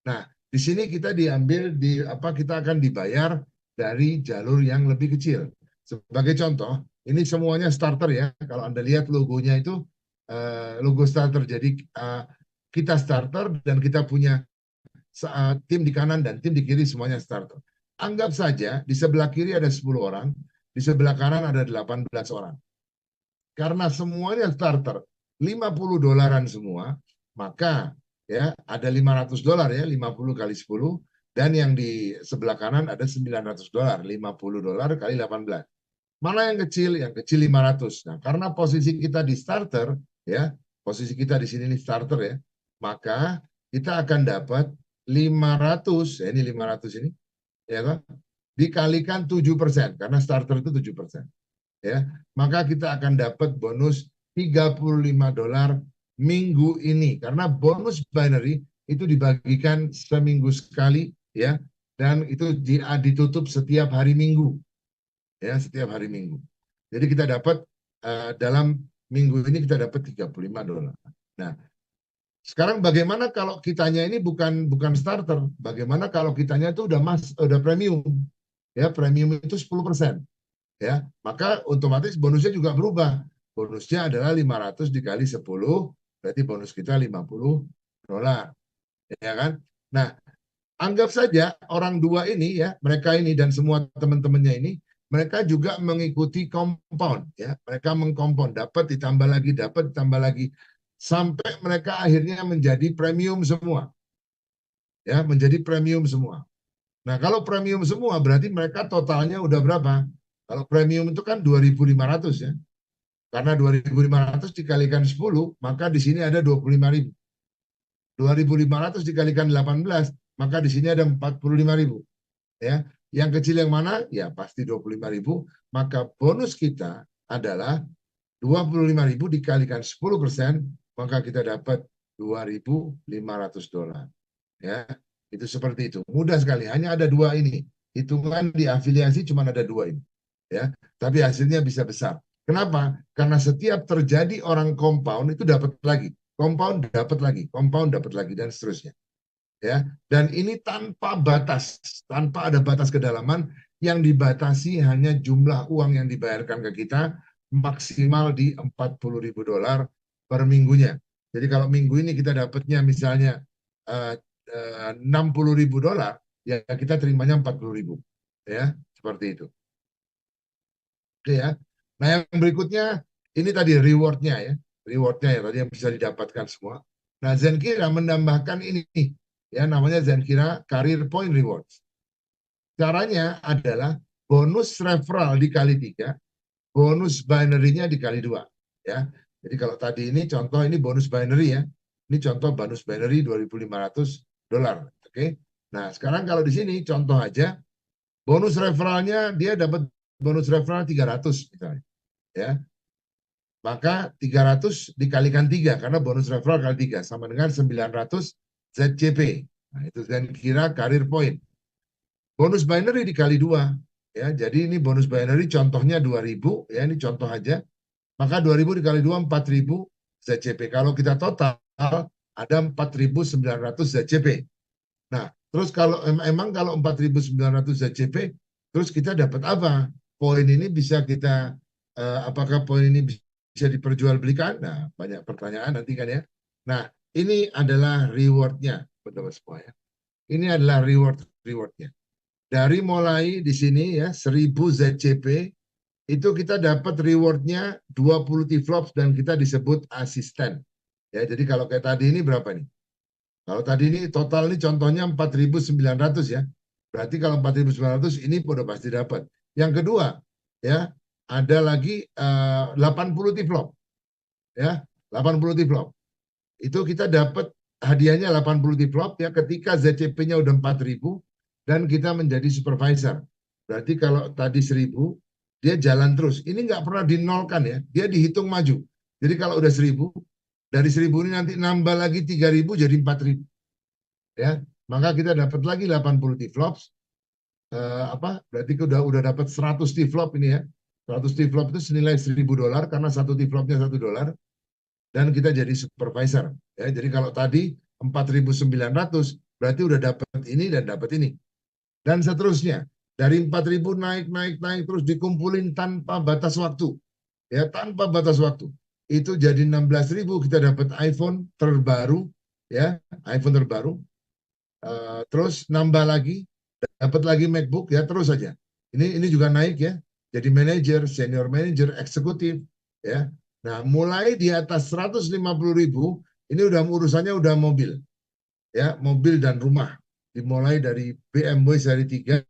Nah, di sini kita kita akan dibayar dari jalur yang lebih kecil. Sebagai contoh, ini semuanya starter ya. Kalau Anda lihat logonya itu logo starter. Jadi kita starter dan kita punya tim di kanan dan tim di kiri semuanya starter. Anggap saja di sebelah kiri ada 10 orang, di sebelah kanan ada 18 orang. Karena semuanya starter, $50 semua, maka ya ada $500 ya, 50 kali 10, dan yang di sebelah kanan ada $900, $50 kali 18. Mana yang kecil? Yang kecil 500. Nah, karena posisi kita di starter, ya, posisi kita di sini starter ya, maka kita akan dapat 500, ya ini 500 ini, ya kan? Dikalikan 7%, karena starter itu 7%. Ya, maka kita akan dapat bonus $35 minggu ini, karena bonus binary itu dibagikan seminggu sekali ya, dan itu ditutup setiap hari Minggu ya, setiap hari Minggu. Jadi kita dapat dalam minggu ini kita dapat $35. Nah, sekarang bagaimana kalau kitanya ini bukan starter? Bagaimana kalau kitanya itu udah premium? Ya, premium itu 10%. Ya, maka otomatis bonusnya juga berubah. Bonusnya adalah 500 dikali 10, berarti bonus kita $50. Ya kan? Nah, anggap saja orang dua ini ya, mereka ini dan semua teman-temannya ini, mereka juga mengikuti compound ya. Mereka mengkompon, dapat ditambah lagi sampai mereka akhirnya menjadi premium semua. Ya, menjadi premium semua. Nah, kalau premium semua berarti mereka totalnya udah berapa? Kalau premium itu kan 2.500 ya. Karena 2.500 dikalikan 10, maka di sini ada 25.000. 2.500 dikalikan 18, maka di sini ada 45.000. Ya, yang kecil yang mana? Ya pasti 25.000. Maka bonus kita adalah 25.000 dikalikan 10%, maka kita dapat $2.500. Ya, itu seperti itu. Mudah sekali. Hanya ada dua ini. Hitungan di afiliasi cuma ada dua ini. Ya, tapi hasilnya bisa besar. Kenapa? Karena setiap terjadi orang compound itu dapat lagi, compound dapat lagi, compound dapat lagi, dan seterusnya. Ya, dan ini tanpa batas, tanpa ada batas kedalaman. Yang dibatasi hanya jumlah uang yang dibayarkan ke kita maksimal di $40.000 per minggunya. Jadi kalau minggu ini kita dapatnya misalnya $60.000, ya kita terimanya 40.000. Ya, seperti itu. Oke ya. Nah yang berikutnya ini tadi rewardnya ya, rewardnya ya tadi yang bisa didapatkan semua. Nah Zenkira menambahkan ini ya, namanya Zenkira Career Point Rewards. Caranya adalah bonus referral dikali 3, bonus binary-nya dikali 2 ya. Jadi kalau tadi ini contoh, ini bonus binary ya. Ini contoh bonus binary $2.500. Oke. Nah, sekarang kalau di sini contoh aja bonus referralnya dia dapat bonus referral 300 misalnya. Ya. maka 300 dikalikan 3 karena bonus referral kali 3 sama dengan 900 ZCP. Nah, itu dan kira karir point. Bonus binary dikali 2 ya. Jadi ini bonus binary contohnya 2000 ya, ini contoh aja. Maka 2000 dikali 2 4000 ZCP. Kalau kita total ada 4900 ZCP. Nah, terus kalau emang kalau 4900 ZCP, terus kita dapat apa? Poin ini bisa kita apakah poin ini bisa diperjualbelikan? Nah, banyak pertanyaan nanti kan ya. Nah, ini adalah rewardnya, teman-teman semua ya. Ini adalah rewardnya. Dari mulai di sini ya 1000 ZCP itu kita dapat rewardnya 20 T-flops dan kita disebut asisten. Ya, jadi kalau kayak tadi ini berapa nih? Kalau tadi ini total ini contohnya 4.900 ya. Berarti kalau 4.900 ini udah pasti dapat. Yang kedua ya ada lagi 80 T-flop ya, 80 T-flop. Itu kita dapat hadiahnya 80 T-flop ya ketika ZCP-nya udah 4.000 dan kita menjadi supervisor. Berarti kalau tadi 1.000 dia jalan terus. Ini nggak pernah dinolkan ya, dia dihitung maju. Jadi kalau udah 1.000 dari 1.000 ini nanti nambah lagi 3.000 jadi 4.000 ya, maka kita dapat lagi 80 T-flops. Berarti udah dapat 100 T-flop ini ya. 100 T-flop itu senilai $1.000 karena satu T-flopnya $1 dan kita jadi supervisor ya. Jadi kalau tadi 4.900 berarti udah dapat ini dan dapat ini dan seterusnya. Dari 4.000 naik terus dikumpulin tanpa batas waktu ya, tanpa batas waktu. Itu jadi 16.000 kita dapat iPhone terbaru ya, iPhone terbaru. Terus nambah lagi, dapat lagi MacBook ya, terus saja. Ini juga naik ya, jadi manajer, senior manager, eksekutif ya. Nah, mulai di atas 150.000 ini urusannya udah mobil ya, mobil dan rumah. Dimulai dari BMW seri 3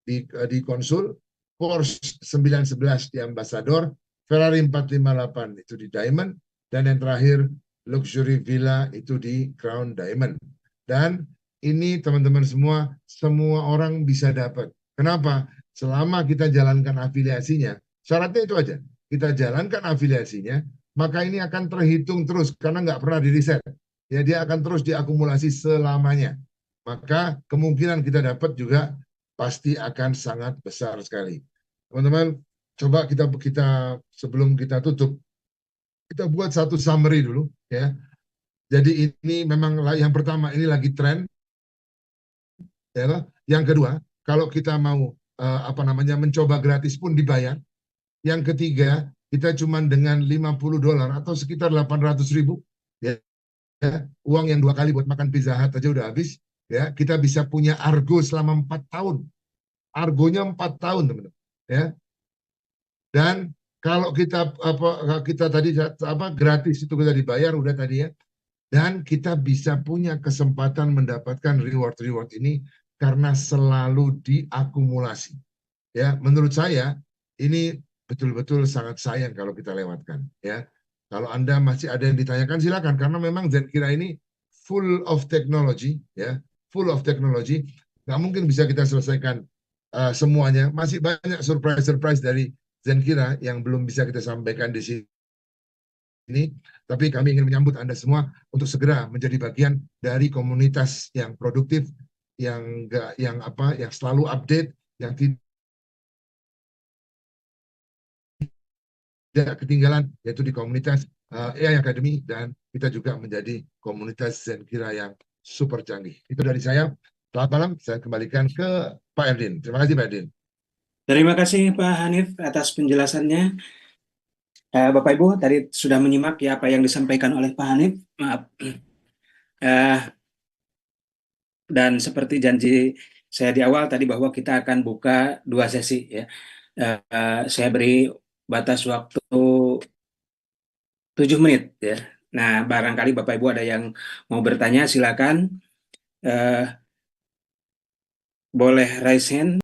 di konsul, Porsche 911 di Ambassador, Ferrari 458 itu di Diamond, dan yang terakhir luxury villa itu di Crown Diamond. Dan ini teman-teman semua orang bisa dapat. Kenapa? Selama kita jalankan afiliasinya, syaratnya itu aja. Kita jalankan afiliasinya, maka ini akan terhitung terus karena nggak pernah di-reset. Ya, dia akan terus diakumulasi selamanya. Maka kemungkinan kita dapat juga pasti akan sangat besar sekali. Teman-teman, coba kita sebelum kita tutup, kita buat satu summary dulu ya. Jadi ini memang yang pertama ini lagi tren. Ya, yang kedua, kalau kita mau mencoba gratis pun dibayar. Yang ketiga, kita cuma dengan $50 atau sekitar 800.000 ya, uang yang 2 kali buat makan Pizza Hut aja udah habis ya. Kita bisa punya Argo selama 4 tahun. Argonya 4 tahun, teman-teman. Ya. Dan kalau kita tadi gratis itu kita dibayar udah tadi ya. Dan kita bisa punya kesempatan mendapatkan reward ini karena selalu diakumulasi. Ya, menurut saya ini betul-betul sangat sayang kalau kita lewatkan. Ya, kalau Anda masih ada yang ditanyakan silakan karena memang Zenkira ini full of technology, ya, full of technology. Nggak mungkin bisa kita selesaikan semuanya. Masih banyak surprise dari Zenkira yang belum bisa kita sampaikan di sini. Tapi kami ingin menyambut Anda semua untuk segera menjadi bagian dari komunitas yang produktif, yang selalu update, yang tidak ketinggalan, yaitu di komunitas AI Academy, dan kita juga menjadi komunitas Zenkira yang super canggih. Itu dari saya. Selamat malam, saya kembalikan ke Pak Erdin. Terima kasih Pak Erdin. Terima kasih Pak Hanif atas penjelasannya. Bapak Ibu tadi sudah menyimak ya apa yang disampaikan oleh Pak Hanif. Maaf. Dan seperti janji saya di awal tadi bahwa kita akan buka 2 sesi ya. Saya beri batas waktu 7 menit ya. Nah, barangkali Bapak Ibu ada yang mau bertanya silakan. Boleh raise hand